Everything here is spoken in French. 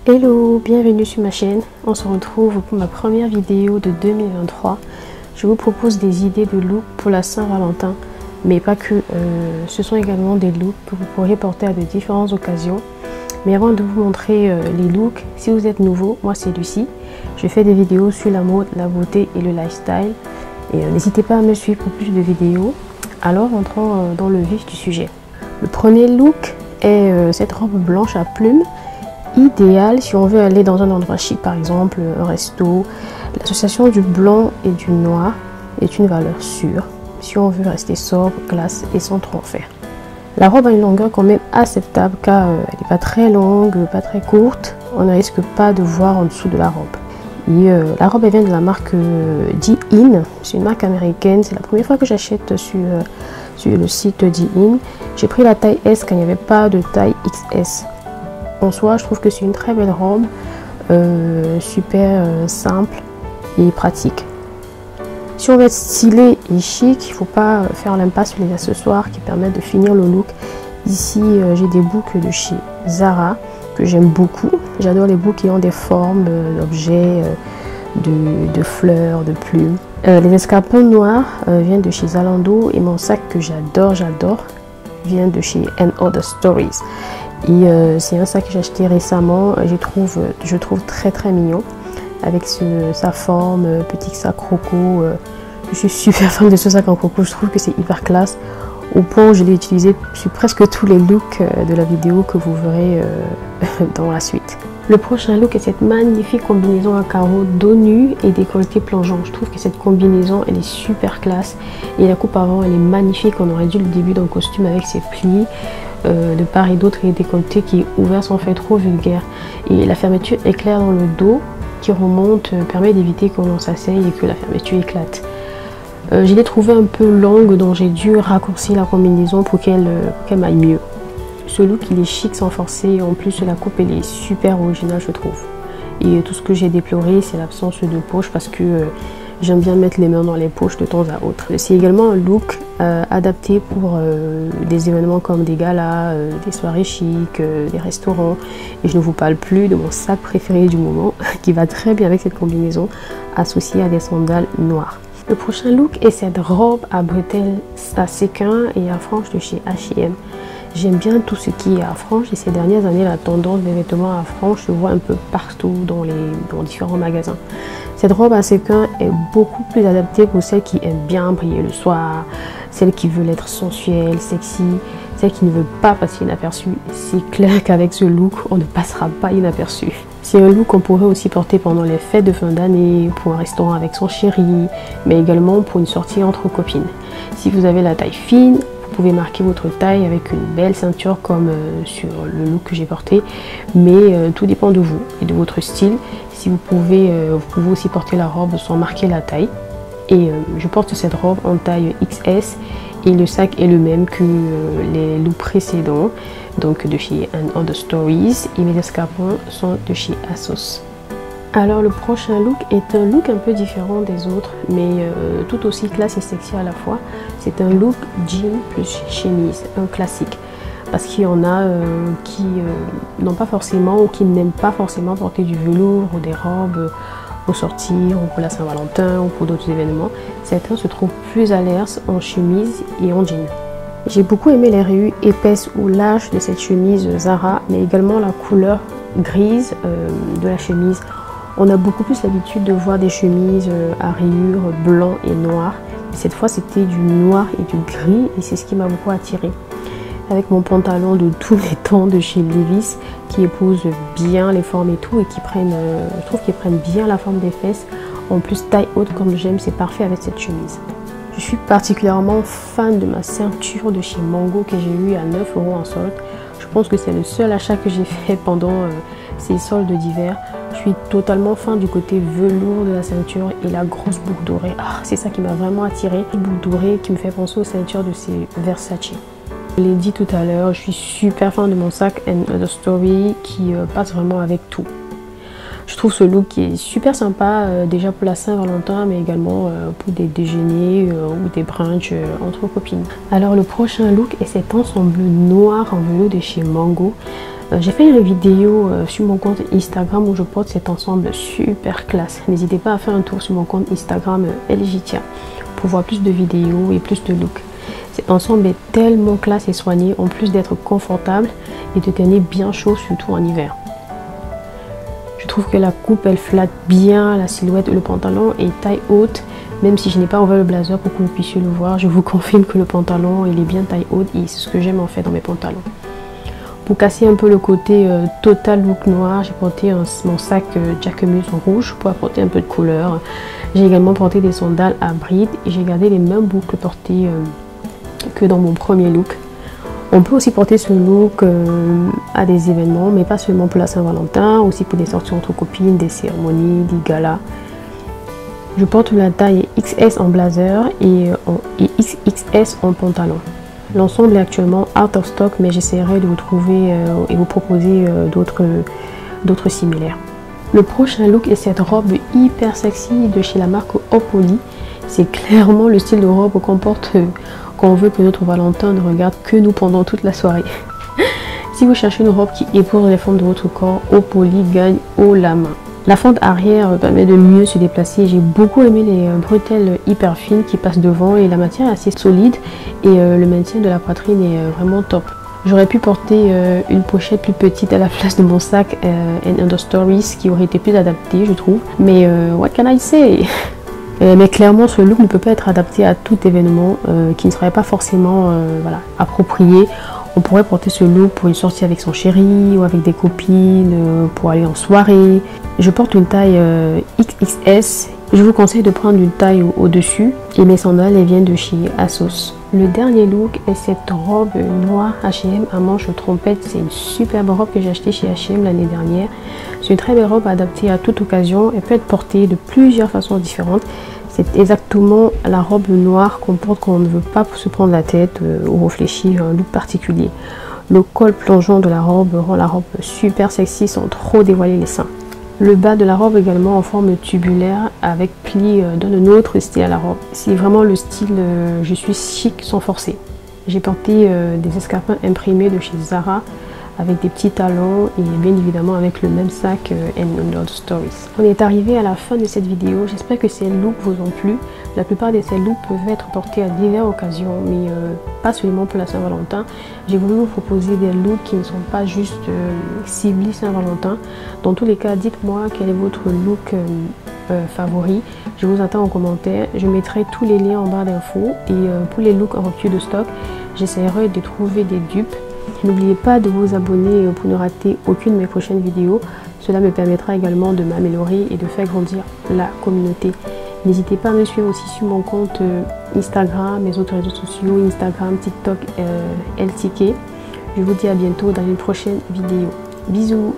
Hello, bienvenue sur ma chaîne. On se retrouve pour ma première vidéo de 2023. Je vous propose des idées de look pour la Saint-Valentin, mais pas que. Ce sont également des looks que vous pourrez porter à de différentes occasions. Mais avant de vous montrer les looks, si vous êtes nouveau, moi c'est Lucie. Je fais des vidéos sur la mode, la beauté et le lifestyle. Et n'hésitez pas à me suivre pour plus de vidéos. Alors entrons dans le vif du sujet. Le premier look est cette robe blanche à plumes. Idéal si on veut aller dans un endroit chic, par exemple un resto. L'association du blanc et du noir est une valeur sûre si on veut rester sobre, classe et sans trop en faire. La robe a une longueur quand même acceptable car elle n'est pas très longue, pas très courte. On ne risque pas de voir en dessous de la robe. Et, la robe elle vient de la marque D-In, c'est une marque américaine. C'est la première fois que j'achète sur le site D-In. J'ai pris la taille S quand il n'y avait pas de taille XS. En soi, je trouve que c'est une très belle robe, super simple et pratique. Si on veut être stylé et chic, il ne faut pas faire l'impasse sur les accessoires qui permettent de finir le look. Ici, j'ai des boucles de chez Zara que j'aime beaucoup. J'adore les boucles qui ont des formes d'objets, de fleurs, de plumes. Les escarpins noirs viennent de chez Zalando et mon sac que j'adore vient de chez Other Stories. Et c'est un sac que j'ai acheté récemment, je trouve très mignon avec sa forme, petit sac croco. Je suis super fan de ce sac en croco, je trouve que c'est hyper classe au point où je l'ai utilisé sur presque tous les looks de la vidéo que vous verrez dans la suite. Le prochain look est cette magnifique combinaison à carreaux dos nu et décolleté plongeant. Je trouve que cette combinaison elle est super classe et la coupe avant elle est magnifique. On aurait dû le début d'un costume avec ses plis de part et d'autre et décolleté qui est ouvert sans faire trop vulgaire. Et la fermeture éclair dans le dos qui remonte permet d'éviter que l'on s'asseye et que la fermeture éclate. Je l'ai trouvée un peu longue donc j'ai dû raccourcir la combinaison pour qu'elle m'aille mieux. Ce look il est chic sans forcer, en plus la coupe elle est super originale je trouve. Et tout ce que j'ai déploré c'est l'absence de poche parce que j'aime bien mettre les mains dans les poches de temps à autre. C'est également un look adapté pour des événements comme des galas, des soirées chic, des restaurants. Et je ne vous parle plus de mon sac préféré du moment qui va très bien avec cette combinaison associée à des sandales noires. Le prochain look est cette robe à bretelles à séquins et à franges de chez H&M. J'aime bien tout ce qui est à franges et ces dernières années la tendance des vêtements à franges se voit un peu partout dans différents magasins. Cette robe à séquins est beaucoup plus adaptée pour celles qui aiment bien briller le soir, celles qui veulent être sensuelles, sexy, celles qui ne veulent pas passer inaperçue. C'est clair qu'avec ce look, on ne passera pas inaperçu. C'est un look qu'on pourrait aussi porter pendant les fêtes de fin d'année, pour un restaurant avec son chéri, mais également pour une sortie entre copines. Si vous avez la taille fine, vous pouvez marquer votre taille avec une belle ceinture comme sur le look que j'ai porté, mais tout dépend de vous et de votre style. Si vous pouvez aussi porter la robe sans marquer la taille. Et je porte cette robe en taille XS et le sac est le même que les looks précédents, donc de chez Other Stories, et mes escarpins sont de chez ASOS. Alors le prochain look est un look un peu différent des autres, mais tout aussi classe et sexy à la fois. C'est un look jean plus chemise, un classique. Parce qu'il y en a qui n'ont pas forcément ou qui n'aiment pas forcément porter du velours ou des robes pour sortir ou pour la Saint-Valentin ou pour d'autres événements. Certains se trouvent plus à l'aise en chemise et en jean. J'ai beaucoup aimé les rayures épaisses ou larges de cette chemise Zara, mais également la couleur grise de la chemise. On a beaucoup plus l'habitude de voir des chemises à rayures blanc et noir. Mais cette fois, c'était du noir et du gris et c'est ce qui m'a beaucoup attiré. Avec mon pantalon de tous les temps de chez Levi's qui épouse bien les formes et tout et qui prennent, je trouve qu'ils prennent bien la forme des fesses. En plus, taille haute comme j'aime, c'est parfait avec cette chemise. Je suis particulièrement fan de ma ceinture de chez Mango que j'ai eu à 9 € en solde. Je pense que c'est le seul achat que j'ai fait pendant ces soldes d'hiver. Je suis totalement fan du côté velours de la ceinture et la grosse boucle dorée. Ah, c'est ça qui m'a vraiment attiré. Une boucle dorée qui me fait penser aux ceintures de ces Versace. Je l'ai dit tout à l'heure, je suis super fan de mon sac Other Story qui passe vraiment avec tout. Je trouve ce look qui est super sympa déjà pour la Saint-Valentin mais également pour des déjeuners ou des brunchs entre copines. Alors le prochain look est cet ensemble noir en velours de chez Mango. J'ai fait une vidéo sur mon compte Instagram où je porte cet ensemble super classe. N'hésitez pas à faire un tour sur mon compte Instagram LJTIA pour voir plus de vidéos et plus de looks. Cet ensemble est tellement classe et soigné, en plus d'être confortable et de tenir bien chaud, surtout en hiver. Je trouve que la coupe elle flatte bien la silhouette. Le pantalon est taille haute, même si je n'ai pas ouvert le blazer pour que vous puissiez le voir. Je vous confirme que le pantalon il est bien taille haute et c'est ce que j'aime en fait dans mes pantalons. Pour casser un peu le côté total look noir, j'ai porté mon sac Jacquemus rouge pour apporter un peu de couleur. J'ai également porté des sandales à bride et j'ai gardé les mêmes boucles portées que dans mon premier look. On peut aussi porter ce look à des événements, mais pas seulement pour la Saint-Valentin, aussi pour des sorties entre copines, des cérémonies, des galas. Je porte la taille XS en blazer et XXS en pantalon. L'ensemble est actuellement out of stock, mais j'essaierai de vous trouver et vous proposer d'autres similaires. Le prochain look est cette robe hyper sexy de chez la marque Opoly. C'est clairement le style de robe qu'on porte quand on veut que notre Valentin ne regarde que nous pendant toute la soirée. Si vous cherchez une robe qui épouse les formes de votre corps, Opoly gagne haut la main. La fente arrière permet de mieux se déplacer. J'ai beaucoup aimé les bretelles hyper fines qui passent devant et la matière est assez solide et le maintien de la poitrine est vraiment top. J'aurais pu porter une pochette plus petite à la place de mon sac Under Stories qui aurait été plus adapté je trouve. Mais what can I say? Mais clairement ce look ne peut pas être adapté à tout événement qui ne serait pas forcément voilà, approprié. On pourrait porter ce look pour une sortie avec son chéri ou avec des copines, pour aller en soirée. Je porte une taille XXS. Je vous conseille de prendre une taille au-dessus. Et mes sandales elles viennent de chez ASOS. Le dernier look est cette robe noire H&M à manches trompette. C'est une superbe robe que j'ai achetée chez H&M l'année dernière. C'est une très belle robe adaptée à toute occasion. Elle peut être portée de plusieurs façons différentes. C'est exactement la robe noire qu'on porte quand on ne veut pas se prendre la tête ou réfléchir à un look particulier. Le col plongeant de la robe rend la robe super sexy sans trop dévoiler les seins. Le bas de la robe également en forme tubulaire avec plis donne un autre style à la robe. C'est vraiment le style je suis chic sans forcer. J'ai porté des escarpins imprimés de chez Zara avec des petits talons et bien évidemment avec le même sac Under Stories. On est arrivé à la fin de cette vidéo. J'espère que ces looks vous ont plu. La plupart de ces looks peuvent être portés à diverses occasions, mais pas seulement pour la Saint-Valentin. J'ai voulu vous proposer des looks qui ne sont pas juste ciblés Saint-Valentin. Dans tous les cas, dites-moi quel est votre look favori. Je vous attends en commentaire. Je mettrai tous les liens en barre d'infos et pour les looks en rupture de stock, j'essaierai de trouver des dupes. N'oubliez pas de vous abonner pour ne rater aucune de mes prochaines vidéos. Cela me permettra également de m'améliorer et de faire grandir la communauté. N'hésitez pas à me suivre aussi sur mon compte Instagram, mes autres réseaux sociaux, Instagram, TikTok, LTK. Je vous dis à bientôt dans une prochaine vidéo. Bisous!